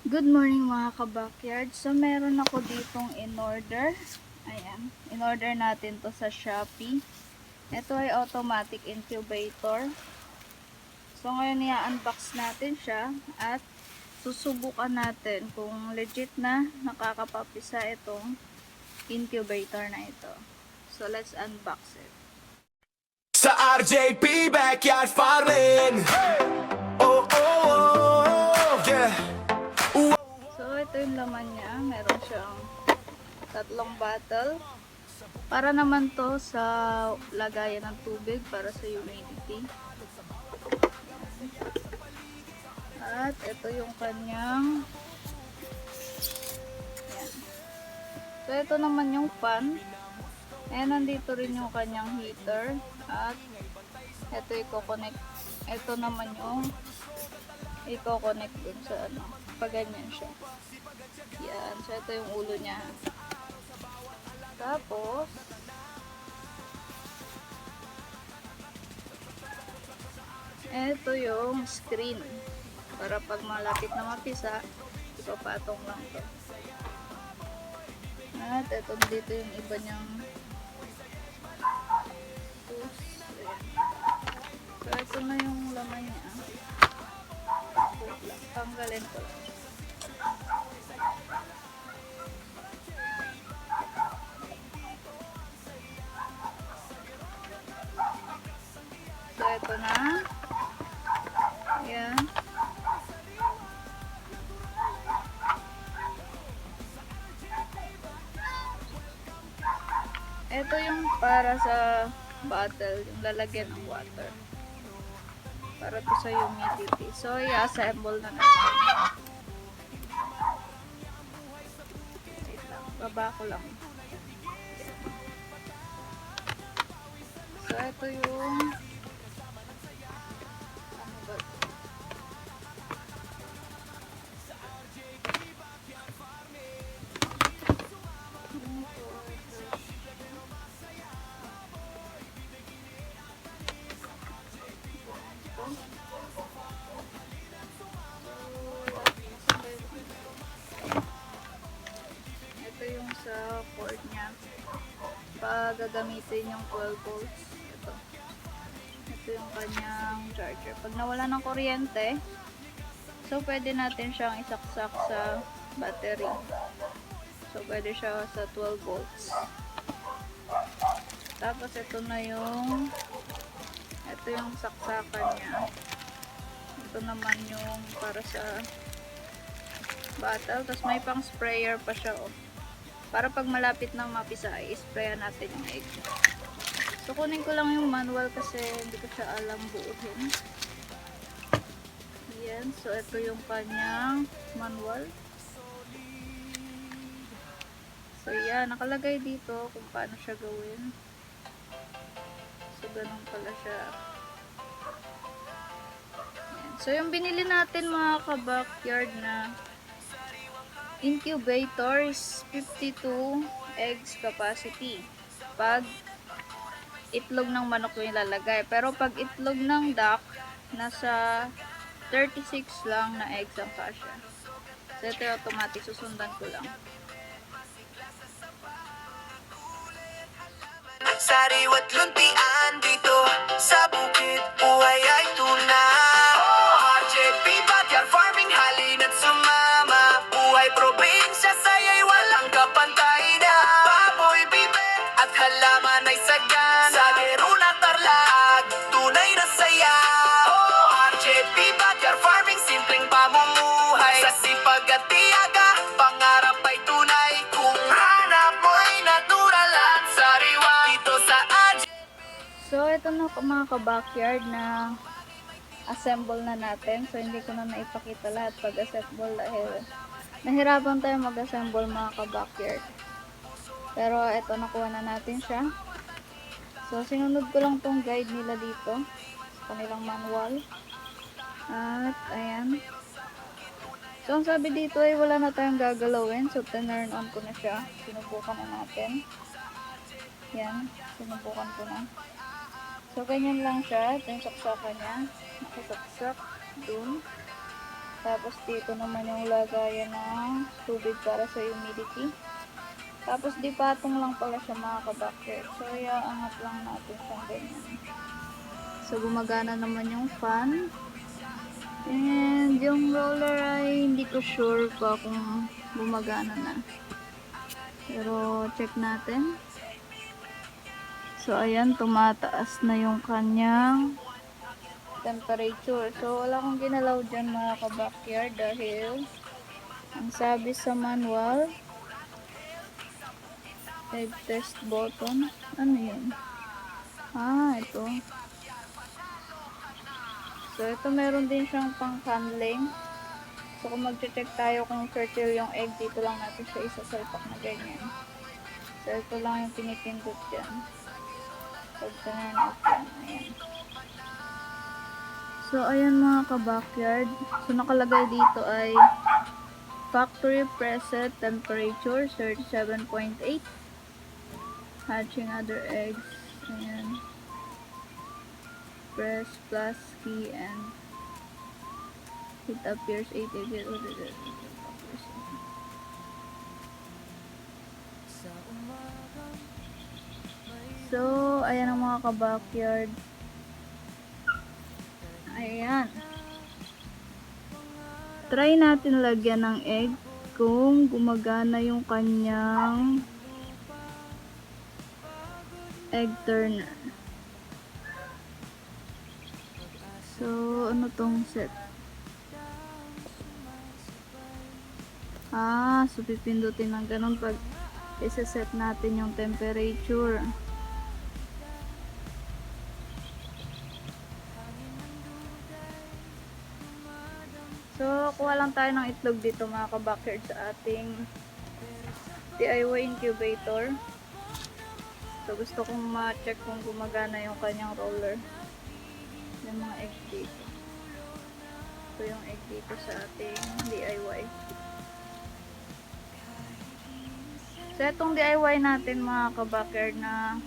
Good morning mga ka-backyard. So meron ako ditong in-order. Ayan. In-order natin to sa Shopee. Ito ay automatic incubator. So ngayon i-unbox natin siya at susubukan natin kung legit na nakakapapisa itong incubator na ito. So let's unbox it. Sa RJP Backyard Farming. Oh, oh, oh, yeah. So ito yung laman niya. Meron siyang tatlong bottle. Para naman to sa lagayan ng tubig para sa humidity. At ito yung kanyang yan. So ito naman yung fan. Ayan, nandito rin yung kanyang heater. At ito i-connect. Ito naman yung i-connect dun sa ano. Pag ganyan siya. Yan. So ito yung ulo niya. Tapos ito yung screen. Para pag malapit na mapisa, ipapatong lang to. At ito dito yung iba niyang tools. Ayan. So ito na yung laman niya. Tanggalin ko lang. So ito na. Ayan. Ito yung para sa bottle, yung lalagyan ng water. Para to sa humidity. So, i-assemble na natin. Wait lang. Baba ko lang. So, ito yung ano ba? Ito yung sa cord niya. Pag gagamitin yung 12 volts. Ito yung kanyang charger. Pag nawala ng kuryente, so pwede natin siyang isaksak sa battery. So pwede siya sa 12 volts. Tapos ito na yung saksakan niya. Ito naman yung para sa bottle. Tapos may pang sprayer pa siya, oh. Para pag malapit na mapisa, i-sprayan natin yung egg. So kunin ko lang yung manual kasi hindi ko siya alam buuhin. Yan. So ito yung kanyang manual. So yan, nakalagay dito kung paano siya gawin. So ganun pala siya. Yan. So yung binili natin mga ka-backyard na incubator is 52 eggs capacity. Pag itlog ng manok yung ilalagay. Pero pag itlog ng duck, nasa 36 lang na eggs ang kasya. So ito yung automatic, susundan ko lang. Sariwa't luntian dito sa bukid, buhay ay tunay. RJP Backyard Farming, halina't sumama. Buhay probinsya, saya'y walang kapantay na. Baboy, bibe, at halaman ay sagan. Sa geruna tarlag, tunay na saya. RJP Backyard Farming, simpleng pamumuhay. Sa sipag at tiyaga, pangarap ay tunay. Kung hanap mo ay natural at sariwa, dito sa RJP. So ito na mga ka-backyard na assemble na natin. So hindi ko na naipakita lahat pag-assemble dahil nahirapan tayo mag-assemble mga ka-backyard. Pero ito, nakuha na natin siya. So sinunod ko lang tong guide nila dito sa kanilang manual. At ayan. So ang sabi dito ay wala na tayong gagalawin. So turn on ko na siya. Sinubukan na natin. Yan. Sinubukan ko na. So ganyan lang siya. Ito yung saksakan niya. Nakasaksak dun. Tapos dito naman yung lagayan ng tubig para sa humidity. Tapos di patong lang pala siya mga ka-backyard. So iaangat lang natin siyang ganyan. So gumagana naman yung fan. And yung roller ay hindi ko sure pa kung gumagana na. Pero check natin. So ayan, tumataas na yung kanyang temperature. So wala akong ginalaw dyan mga ka-backyard dahil ang sabi sa manual, egg test button. Ano yun? Ito. So ito meron din siyang pang handling. So kung mag-check tayo kung fertile yung egg, dito lang natin siya isasalpak na ganyan. So ito lang yung pinipindot dyan. Pag turn off yan. Ayan. So ayan mga ka-backyard. So nakalagay dito ay factory preset temperature 37.8. Hatching other eggs. Ayan. Press plus key and it appears 88. So, ayan ang mga ka-backyard. Ayan. Try natin lagyan ng egg kung gumagana yung kanyang egg turner. So, ano tong set? So pipindutin ng ganun pag isa-set natin yung temperature. So, kuha lang tayo ng itlog dito mga ka-backyard sa ating DIY incubator. So, gusto kong ma-check kung gumagana yung kanyang roller. Yung mga egg dito. So, yung egg dito sa ating DIY. So, itong DIY natin mga ka-backyard na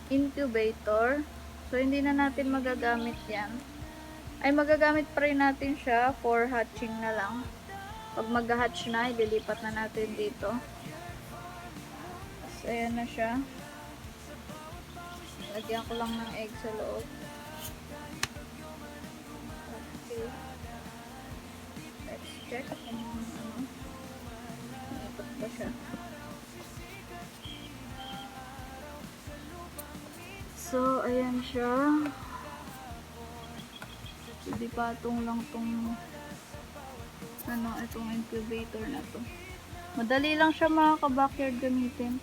incubator. So, hindi na natin magagamit yan. Ay magagamit pa rin natin siya for hatching na lang. Pag mag-hatch na, ililipat na natin dito. So, ayan na siya. Lagyan ko lang ng egg sa loob. Okay. Let's check kung ano. Ipot ba siya. So, ayan siya. Hindi patong lang tong itong incubator na to. Madali lang siya mga ka-backyard gamitin.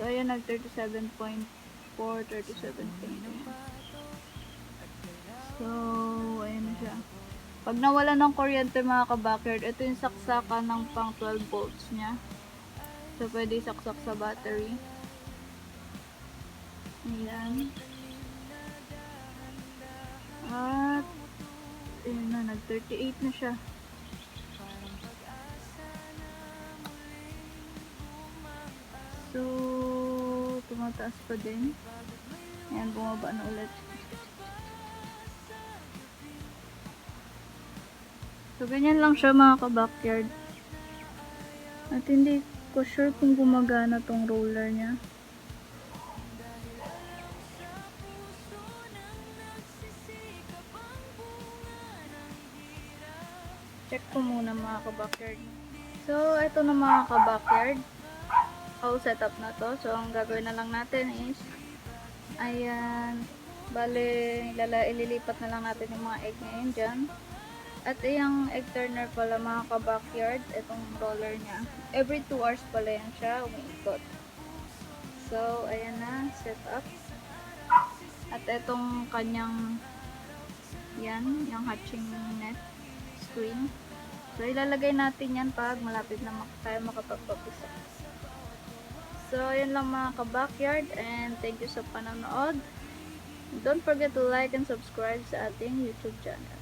So ayan, nag 37.4, 37.9. So ayan na siya. Pag nawala ng kuryente mga ka-backyard, ito yung saksakan ng pang 12 volts nya. So pwede saksak sa battery. Ayan. At ayun na, nag 38 na siya. So, tumataas pa din. Ayan, bumaba na ulit. So, ganyan lang siya mga ka-backyard. At hindi ko sure kung gumagana tong roller niya. Check ko muna mga ka-backyard. So, ito na mga ka-backyard. All setup na to. So, ang gagawin na lang natin is ayan, bale, ililipat na lang natin yung mga egg ngayon dyan. At yung egg turner pala mga ka-backyard, itong roller niya. Every 2 hours pala yan siya, umiikot. So, ayan na, setup. At itong kanyang yan, yung hatching net screen. So, ilalagay natin yan pag malapit na tayo makapagpapisa. So, yun lang mga ka-backyard and thank you sa panonood. Don't forget to like and subscribe sa ating YouTube channel.